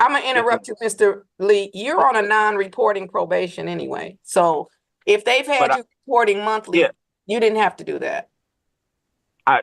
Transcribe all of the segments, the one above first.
I'm gonna interrupt you, Mr. Lee. You're on a non-reporting probation anyway. So if they've But had you reporting monthly, yeah, you didn't have to do that. I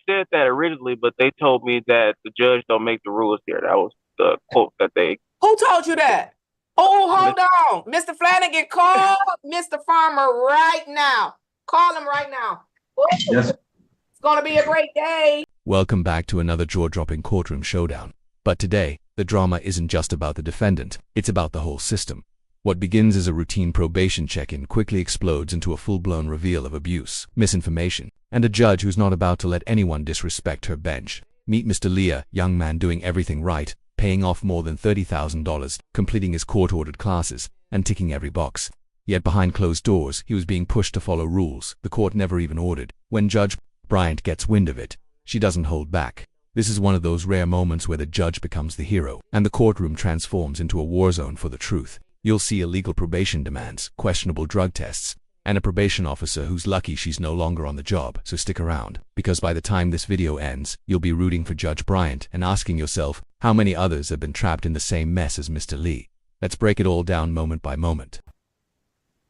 said that originally, but they told me that the judge don't make the rules here. That was the quote that they. Who told you that? Oh, hold on. Mr. Flanagan, call Mr. Farmer right now. Call him right now. Woo! Yes. It's gonna be a great day. Welcome back to another jaw-dropping courtroom showdown. But today, the drama isn't just about the defendant, it's about the whole system. What begins as a routine probation check-in quickly explodes into a full-blown reveal of abuse, misinformation, and a judge who's not about to let anyone disrespect her bench. Meet Mr. Lee, a young man doing everything right, paying off more than $30,000, completing his court-ordered classes, and ticking every box. Yet behind closed doors, he was being pushed to follow rules the court never even ordered. When Judge Bryant gets wind of it, she doesn't hold back. This is one of those rare moments where the judge becomes the hero, and the courtroom transforms into a war zone for the truth. You'll see illegal probation demands, questionable drug tests, and a probation officer who's lucky she's no longer on the job, so stick around, because by the time this video ends, you'll be rooting for Judge Bryant and asking yourself how many others have been trapped in the same mess as Mr. Lee. Let's break it all down moment by moment.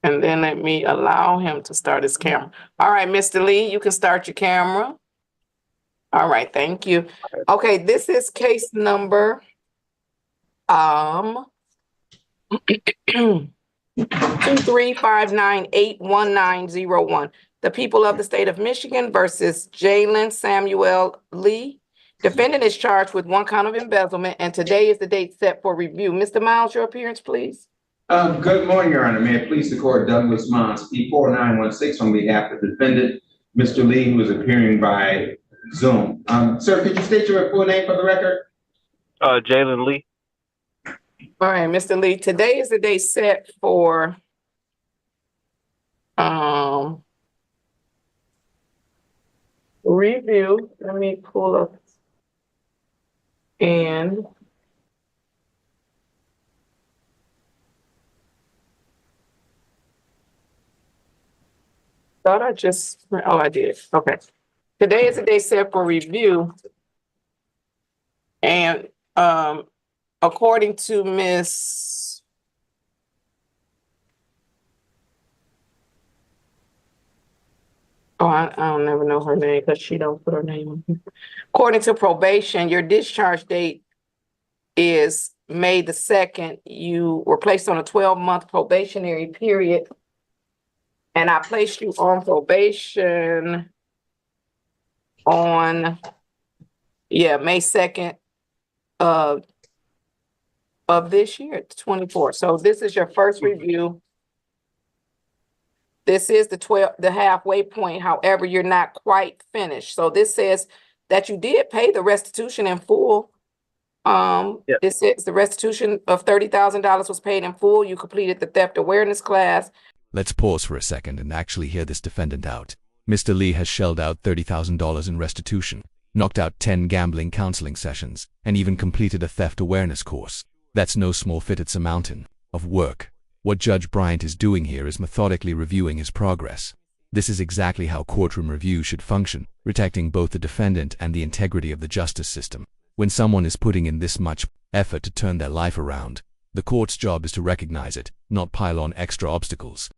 And then let me allow him to start his camera. All right, Mr. Lee, you can start your camera. All right, thank you. Okay, this is case number 235981901. The people of the state of Michigan versus Jalen Samuel Lee. Defendant is charged with one count of embezzlement, and today is the date set for review. Mr. Miles, your appearance, please. Good morning, Your Honor. May it please the court, Douglas Mons, P4916, on behalf of the defendant, Mr. Lee, who is appearing by Zoom. Sir, could you state your full name for the record? Jalen Lee. All right, Mr. Lee, today is the day set for review. Let me pull up and thought I just, oh, I did. Okay. Today is the day set for review. And according to Miss I don't never know her name because she don't put her name on here. According to probation, your discharge date is May the 2nd. You were placed on a 12-month probationary period. And I placed you on probation on, May 2nd of this year, 24. So this is your first review. This is the halfway point. However, you're not quite finished. So this says that you did pay the restitution in full. It says the restitution of $30,000 was paid in full. You completed the theft awareness class. Let's pause for a second and actually hear this defendant out. Mr. Lee has shelled out $30,000 in restitution, knocked out 10 gambling counseling sessions, and even completed a theft awareness course. That's no small feat, it's a mountain of work. What Judge Bryant is doing here is methodically reviewing his progress. This is exactly how courtroom review should function, protecting both the defendant and the integrity of the justice system. When someone is putting in this much effort to turn their life around, the court's job is to recognize it, not pile on extra obstacles.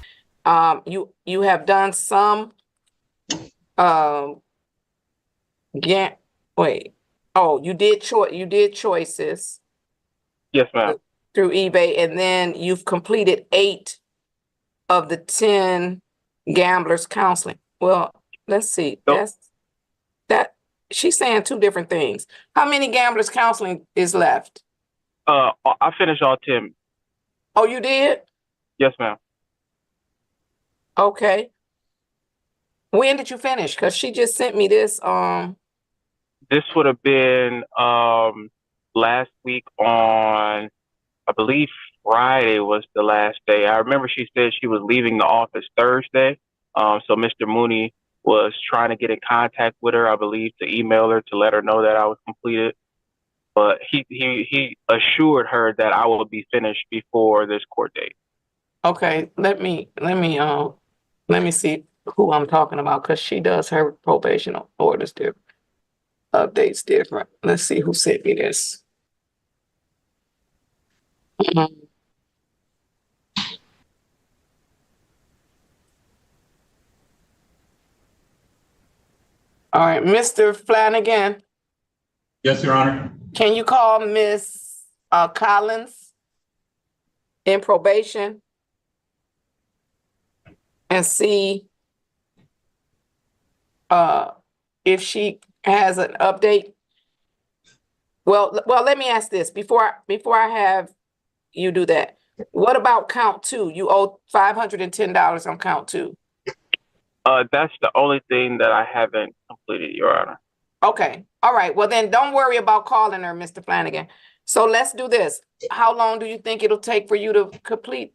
You have done some you did choices. Yes, ma'am. Through eBay, and then you've completed 8 of the 10 gamblers counseling. Well, let's see. Nope. That she's saying 2 different things. How many gamblers counseling is left? I finished all 10. Oh, you did? Yes, ma'am. Okay. When did you finish? Because she just sent me this. This would have been last week on, I believe Friday was the last day. I remember she said she was leaving the office Thursday. So Mr. Mooney was trying to get in contact with her, I believe, to email her to let her know that I was completed. But he assured her that I will be finished before this court date. Okay, let me see who I'm talking about, because she does her probation orders different, updates different. Let's see who sent me this. Mm. All right, Mr. Flanagan, Yes, Your Honor. can you call Miss Collins in probation and see if she has an update? Well, let me ask this before I have you do that. What about count 2? You owe $510 on count 2. That's the only thing that I haven't completed, Your Honor. Okay. All right. Well, then don't worry about calling her, Mr. Flanagan. So let's do this. How long do you think it'll take for you to complete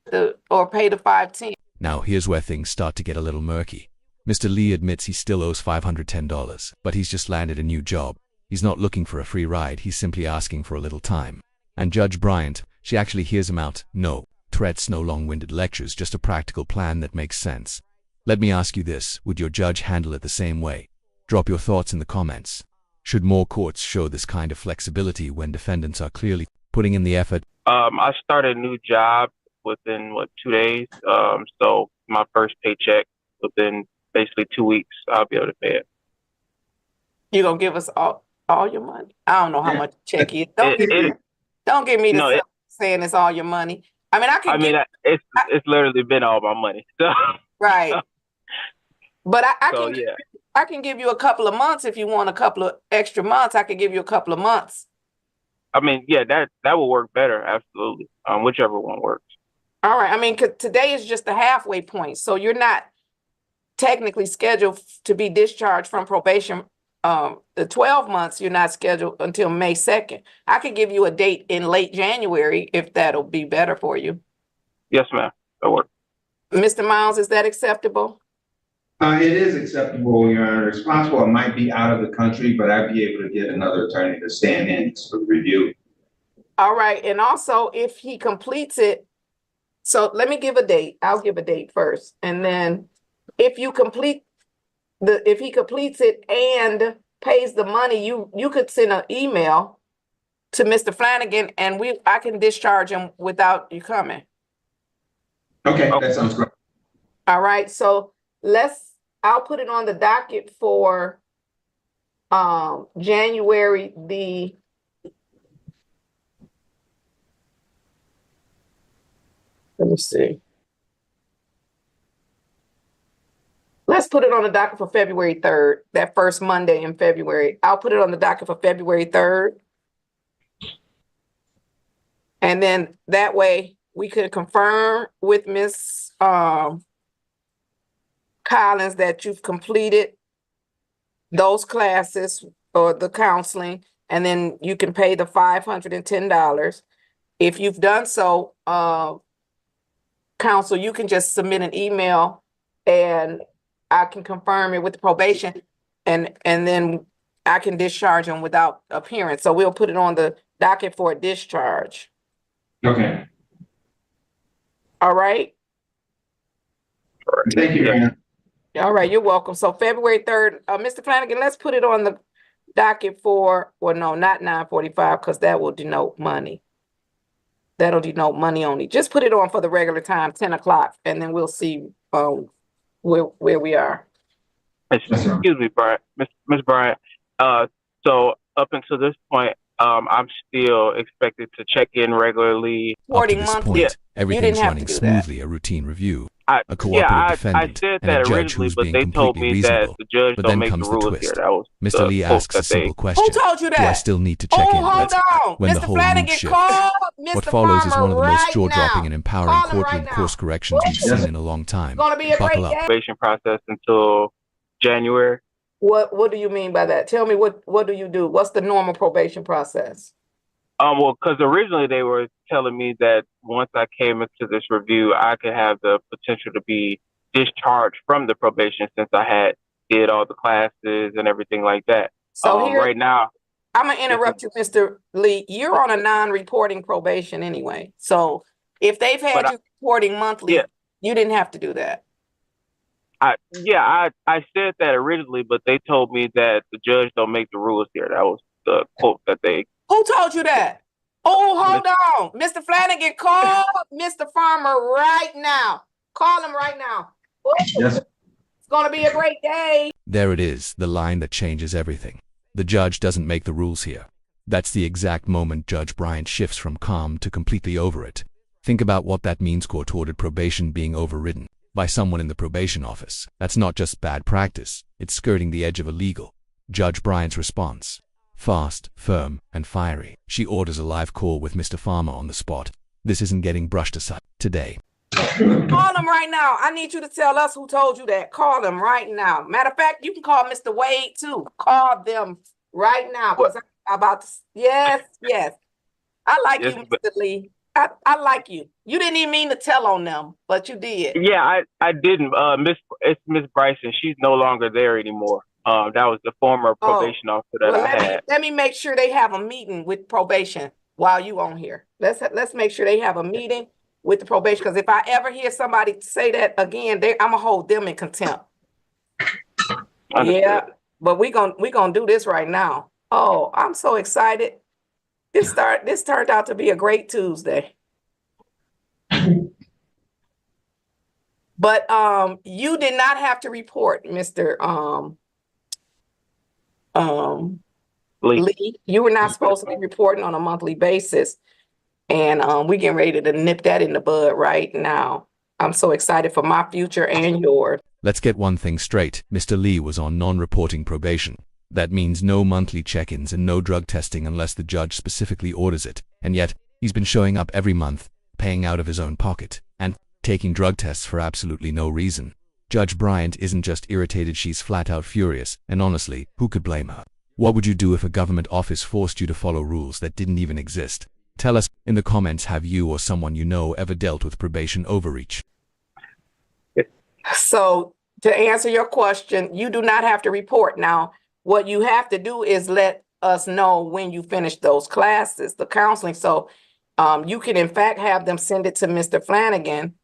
or pay the 510? Now here's where things start to get a little murky. Mr. Lee admits he still owes $510, but he's just landed a new job. He's not looking for a free ride, he's simply asking for a little time. And Judge Bryant, she actually hears him out. No threats, no long-winded lectures, just a practical plan that makes sense. Let me ask you this, would your judge handle it the same way? Drop your thoughts in the comments. Should more courts show this kind of flexibility when defendants are clearly putting in the effort? I started a new job within 2 days. So my first paycheck within basically 2 weeks, I'll be able to pay it. You gonna give us all your money? I don't know how much check is. Don't give me No, the saying it's all your money. I mean, it's literally been all my money. So right. But so yeah. I can give you a couple of months if you want a couple of extra months. I can give you a couple of months. I mean, yeah, that will work better, absolutely. Whichever one works. All right. I mean, 'cause today is just the halfway point, so you're not technically scheduled to be discharged from probation. The 12 months you're not scheduled until May 2nd. I could give you a date in late January if that'll be better for you. Yes, ma'am. That'll work. Mr. Miles, is that acceptable? It is acceptable, Your Honor. It's possible I might be out of the country, but I'd be able to get another attorney to stand in for review. All right. And also, if he completes it, so let me give a date. I'll give a date first. And then if he completes it and pays the money, you could send an email to Mr. Flanagan and I can discharge him without you coming. Okay, that sounds great. All right. So I'll put it on the docket for January let me see. Let's put it on the docket for February 3rd, that first Monday in February. I'll put it on the docket for February 3rd. And then that way we could confirm with Ms. Collins that you've completed those classes or the counseling, and then you can pay the $510. If you've done so, counsel, you can just submit an email and I can confirm it with the probation and then I can discharge them without appearance. So we'll put it on the docket for a discharge. Okay. All right. Thank you, Your Honor. All right, you're welcome. So February 3rd, Mr. Flanagan, let's put it on the docket for, well, no, not 9:45, because that will denote money. That'll denote money only. Just put it on for the regular time, 10 o'clock, and then we'll see where we are. Excuse me, Brian. Miss Bryant. So up until this point, I'm still expected to check in regularly. Up to this monthly. point, everything's have to running do that. smoothly, a routine review, I a cooperative defendant, said and a that judge originally, who's but being they told completely me that reasonable. the judge But don't then make the comes the rules twist. here. That was Mr. the Lee quote asks a that they. simple question. Who told you Do I that? still need to check in Hold on. when the Mr. whole mood Flanagan, shifts? call Mr. What follows is Farmer one of the most right jaw-dropping now. and empowering Call him courtroom right now. course corrections we've Yes. seen in a long time. It's gonna be a great Buckle up. day. Probation process until January. What do you mean by that? Tell me what do you do? What's the normal probation process? Well, because originally they were telling me that once I came into this review, I could have the potential to be discharged from the probation since I had did all the classes and everything like that. So here, right now, I'm gonna interrupt you, Mr. Lee. You're on a non-reporting probation anyway. So if they've had you reporting monthly, yeah. you didn't have to do that. I said that originally, but they told me that the judge don't make the rules here. That was the quote that they. Who told you that? Oh, hold on. Mr. Flanagan, call Mr. Farmer right now. Call him right now. Woo! Yes. It's gonna be a great day. There it is, the line that changes everything. The judge doesn't make the rules here. That's the exact moment Judge Bryant shifts from calm to completely over it. Think about what that means: court-ordered probation being overridden by someone in the probation office. That's not just bad practice, it's skirting the edge of illegal. Judge Bryant's response: fast, firm, and fiery. She orders a live call with Mr. Farmer on the spot. This isn't getting brushed aside today. Call him right now. I need you to tell us who told you that. Call him right now. Matter of fact, you can call Mr. Wade too. Call them right now. Because I'm about to. Yes, yes. I like Yes, you, Mr. Lee. I like you. You didn't even mean to tell on them, but you did. Yeah, I didn't. It's Miss Bryson. She's no longer there anymore. That was the former probation officer that Well, I had. let me make sure they have a meeting with probation while you on here. Let's make sure they have a meeting with the probation, because if I ever hear somebody say that again, I'm gonna hold them in contempt. Understood. Yeah, but we gonna do this right now. Oh, I'm so excited. This turned out to be a great Tuesday. But you did not have to report, Mr. Lee. You were not supposed to be reporting on a monthly basis. And we getting ready to nip that in the bud right now. I'm so excited for my future and yours. Let's get one thing straight. Mr. Lee was on non-reporting probation. That means no monthly check-ins and no drug testing unless the judge specifically orders it. And yet, he's been showing up every month, paying out of his own pocket, and taking drug tests for absolutely no reason. Judge Bryant isn't just irritated, she's flat out furious. And honestly, who could blame her? What would you do if a government office forced you to follow rules that didn't even exist? Tell us in the comments, have you or someone you know ever dealt with probation overreach? So to answer your question, you do not have to report. Now, what you have to do is let us know when you finish those classes, the counseling. So you can in fact have them send it to Mr. Flanagan.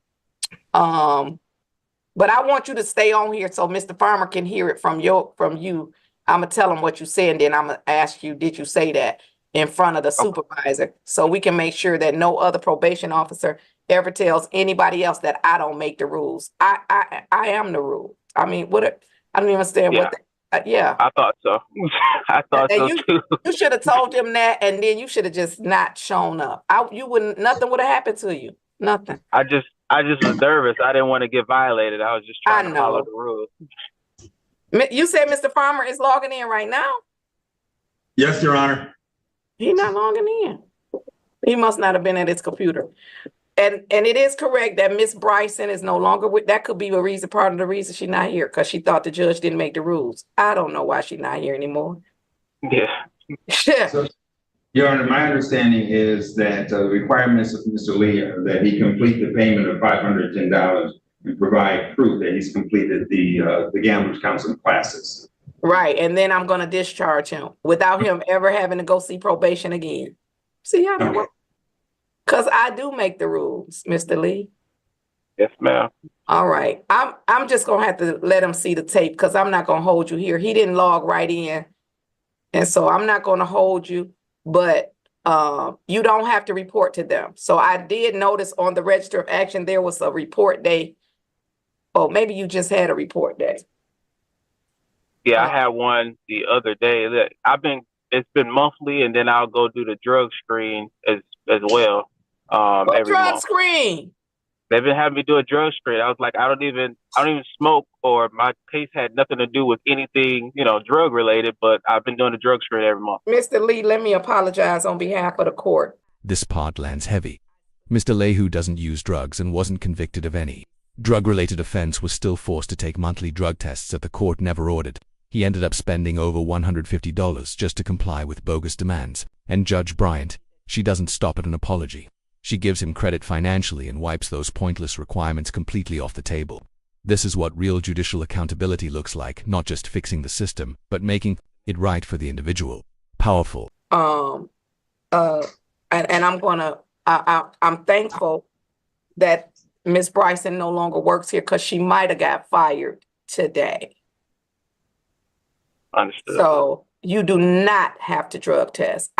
But I want you to stay on here so Mr. Farmer can hear it from you. I'm gonna tell him what you said, and then I'm gonna ask you, did you say that in front of the supervisor, so we can make sure that no other probation officer ever tells anybody else that I don't make the rules. I am the rule. I mean, I don't even understand what. Yeah. I thought so. I thought so too. You should have told them that, and then you should have just not shown up. Nothing would have happened to you. Nothing. I just was nervous. I didn't want to get violated. I was just trying to follow the rules. You said Mr. Farmer is logging in right now? Yes, Your Honor. He's not logging in. He must not have been at his computer. And it is correct that Miss Bryson is no longer with. That could be part of the reason she's not here, because she thought the judge didn't make the rules. I don't know why she's not here anymore. Yeah. So, Your Honor, my understanding is that the requirements of Mr. Lee are that he complete the payment of $510 and provide proof that he's completed the Gamblers Council classes. Right, and then I'm going to discharge him without him ever having to go see probation again. See how that works? Because I do make the rules, Mr. Lee. Yes, ma'am. All right. I'm just gonna have to let him see the tape, because I'm not gonna hold you here. He didn't log right in. And so I'm not gonna hold you, but you don't have to report to them. So I did notice on the Register of Action there was a report day. Oh, maybe you just had a report day. Yeah, I had one the other day. It's been monthly, and then I'll go do the drug screen as well. Every drug month. screen? They've been having me do a drug screen. I was like, I don't even smoke, or my case had nothing to do with anything, drug related, but I've been doing a drug screen every month. Mr. Lee, let me apologize on behalf of the court. This part lands heavy. Mr. Leahy doesn't use drugs and wasn't convicted of any drug-related offense, was still forced to take monthly drug tests that the court never ordered. He ended up spending over $150 just to comply with bogus demands. And Judge Bryant, she doesn't stop at an apology. She gives him credit financially and wipes those pointless requirements completely off the table. This is what real judicial accountability looks like, not just fixing the system, but making it right for the individual. Powerful. And I'm thankful that Miss Bryson no longer works here, because she might have got fired today. Understood. So you do not have to drug test.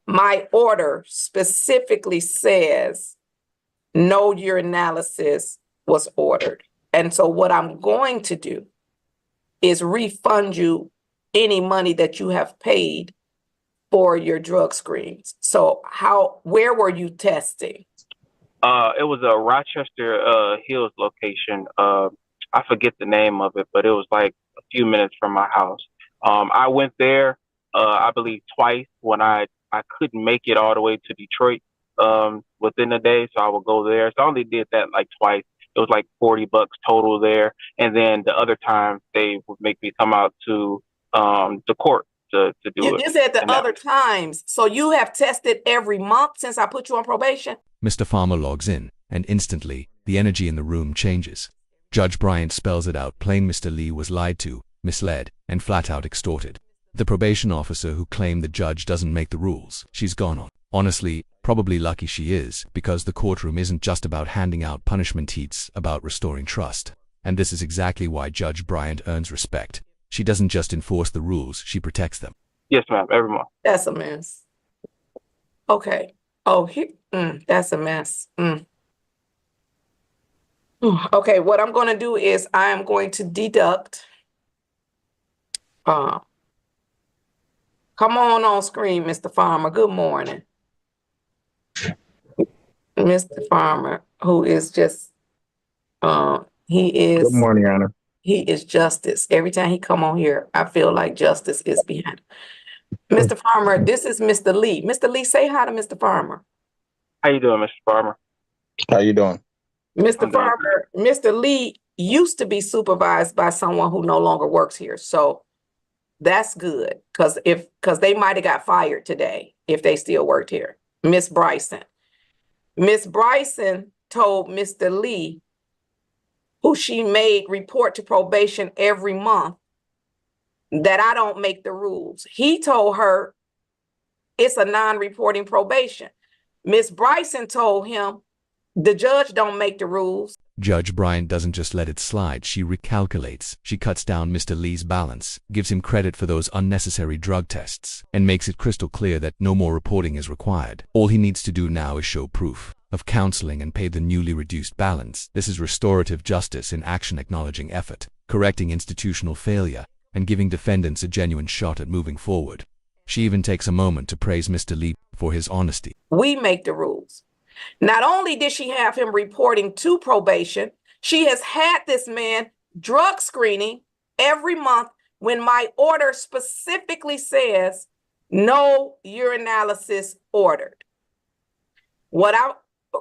my order specifically says no urinalysis was ordered. And so what I'm going to do is refund you any money that you have paid for your drug screens. So where were you testing? It was a Rochester Hills location. I forget the name of it, but it was like a few minutes from my house. I went there, I believe twice when I couldn't make it all the way to Detroit within a day, so I would go there. So I only did that like twice. It was like $40 total there, and then the other time they would make me come out to the court to do it. You said the other times, so you have tested every month since I put you on probation? Mr. Farmer logs in, and instantly, the energy in the room changes. Judge Bryant spells it out plain: Mr. Lee was lied to, misled, and flat out extorted. The probation officer who claimed the judge doesn't make the rules, she's gone on. Honestly, probably lucky she is, because the courtroom isn't just about handing out punishment, it's about restoring trust. And this is exactly why Judge Bryant earns respect. She doesn't just enforce the rules, she protects them. Yes, ma'am, every month. That's a mess. Okay. Oh, that's a mess. Okay, what I'm going to do is I am going to deduct. Come on screen, Mr. Farmer. Good morning. Mr. Farmer, who is just, he is. Good morning, Your Honor. He is justice. Every time he come on here, I feel like justice is behind him. Mr. Farmer, this is Mr. Lee. Mr. Lee, say hi to Mr. Farmer. How you doing, Mr. Farmer? How you doing? Mr. Farmer, Mr. Lee used to be supervised by someone who no longer works here. So that's good, because they might have got fired today if they still worked here. Miss Bryson. Miss Bryson told Mr. Lee, who she made report to probation every month, that I don't make the rules. He told her it's a non-reporting probation. Miss Bryson told him the judge don't make the rules. Judge Bryant doesn't just let it slide, she recalculates. She cuts down Mr. Lee's balance, gives him credit for those unnecessary drug tests, and makes it crystal clear that no more reporting is required. All he needs to do now is show proof of counseling and pay the newly reduced balance. This is restorative justice in action, acknowledging effort, correcting institutional failure, and giving defendants a genuine shot at moving forward. She even takes a moment to praise Mr. Lee for his honesty. We make the rules. Not only did she have him reporting to probation, she has had this man drug screening every month when my order specifically says no urinalysis ordered. What I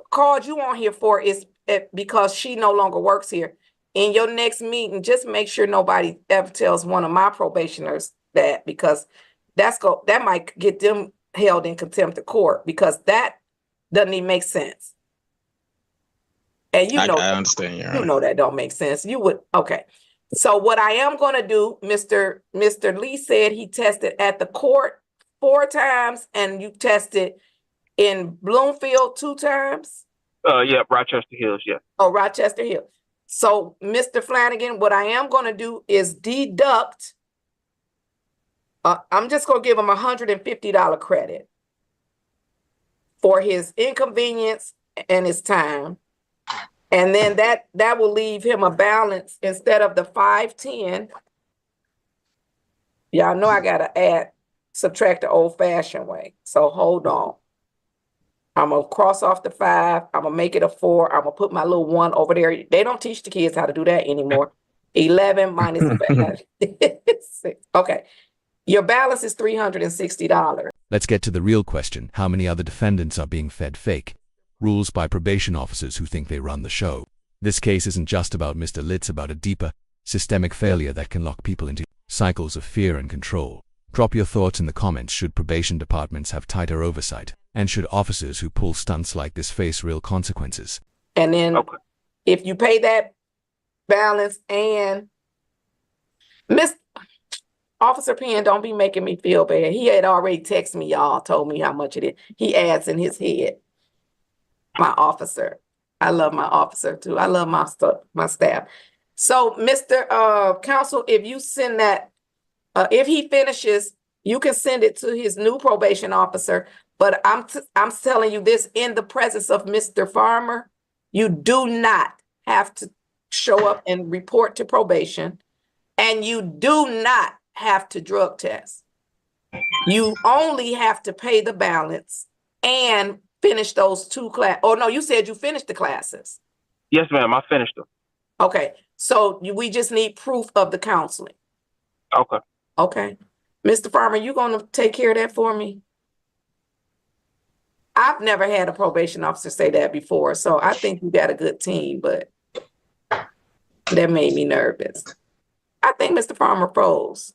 called you on here for is because she no longer works here. In your next meeting, just make sure nobody ever tells one of my probationers that, because that might get them held in contempt of court, because that doesn't even make sense. And I understand. You know that don't make sense. You would, okay. So what I am going to do, Mr. Lee said he tested at the court 4 times, and you tested in Bloomfield 2 times? Yeah, Rochester Hills, yeah. Oh, Rochester Hills. So, Mr. Flanagan, what I am going to do is deduct. I'm just going to give him $150 credit for his inconvenience and his time. And then that will leave him a balance instead of the $510. Y'all know I got to subtract the old-fashioned way. So hold on. I'm going to cross off the 5. I'm going to make it a 4. I'm going to put my little 1 over there. They don't teach the kids how to do that anymore. 11 minus 5. 6. Okay. Your balance is $360. Let's get to the real question. How many other defendants are being fed fake rules by probation officers who think they run the show? This case isn't just about Mr. Lee, it's about a deeper, systemic failure that can lock people into cycles of fear and control. Drop your thoughts in the comments. Should probation departments have tighter oversight? And should officers who pull stunts like this face real consequences? And then if you pay that balance, and Miss Officer Penn, don't be making me feel bad. He had already texted me, y'all, told me how much it is. He adds in his head, my officer. I love my officer too. I love my staff. So, Mr. Counsel, if you send that, if he finishes, you can send it to his new probation officer. But I'm telling you this in the presence of Mr. Farmer, you do not have to show up and report to probation, and you do not have to drug test. You only have to pay the balance and finish those 2 class. Oh no, you said you finished the classes. Yes, ma'am. I finished them. Okay, so we just need proof of the counseling. Okay. Okay, Mr. Farmer, you gonna take care of that for me? I've never had a probation officer say that before, so I think you got a good team, but that made me nervous. I think Mr. Farmer froze.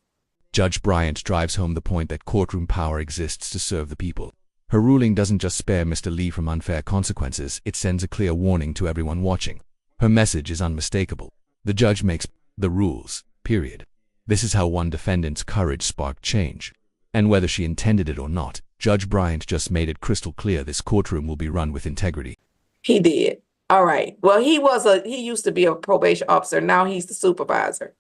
Judge Bryant drives home the point that courtroom power exists to serve the people. Her ruling doesn't just spare Mr. Lee from unfair consequences, it sends a clear warning to everyone watching. Her message is unmistakable. The judge makes the rules, period. This is how one defendant's courage sparked change. And whether she intended it or not, Judge Bryant just made it crystal clear this courtroom will be run with integrity. He did. All right. Well, he used to be a probation officer. Now he's the supervisor.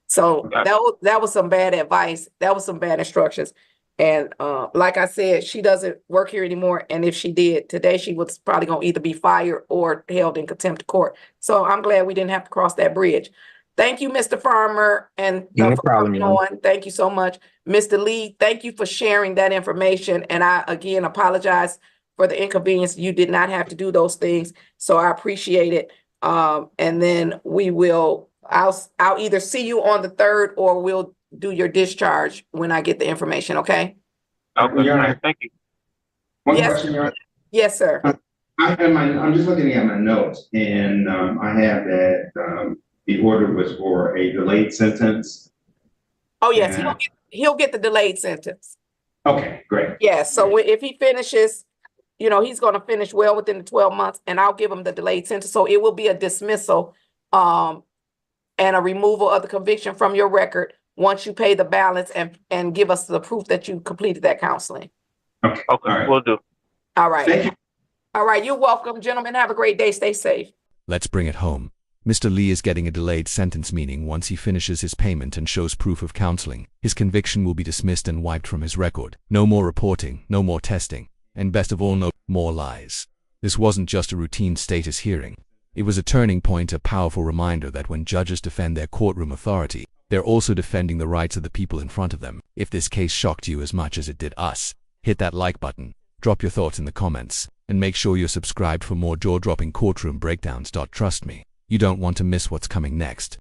So that was some bad advice. That was some bad instructions. And like I said, she doesn't work here anymore. And if she did today, she was probably going to either be fired or held in contempt of court. So I'm glad we didn't have to cross that bridge. Thank you, Mr. Farmer, and No for problem, coming ma'am. on. Thank you so much. Mr. Lee, thank you for sharing that information. And I, again, apologize for the inconvenience. You did not have to do those things. So I appreciate it. And then I'll either see you on the 3rd or we'll do your discharge when I get the information, okay? Okay. Your Honor. Thank you. One Yes. question, Your Honor. Yes, sir. I'm just looking at my notes, and I have that the order was for a delayed sentence. Oh, yes, Yeah. he'll get the delayed sentence. Okay, great. Yes, so if he finishes, he's gonna finish well within the 12 months, and I'll give him the delayed sentence. So it will be a dismissal and a removal of the conviction from your record once you pay the balance and give us the proof that you completed that counseling. Okay, Okay. all right. Will do. All right. Thank you. All right, you're welcome, gentlemen. Have a great day. Stay safe. Let's bring it home. Mr. Lee is getting a delayed sentence, meaning once he finishes his payment and shows proof of counseling, his conviction will be dismissed and wiped from his record. No more reporting, no more testing, and best of all, no more lies. This wasn't just a routine status hearing. It was a turning point, a powerful reminder that when judges defend their courtroom authority, they're also defending the rights of the people in front of them. If this case shocked you as much as it did us, hit that like button, drop your thoughts in the comments, and make sure you're subscribed for more jaw-dropping courtroom breakdowns. Trust me, you don't want to miss what's coming next.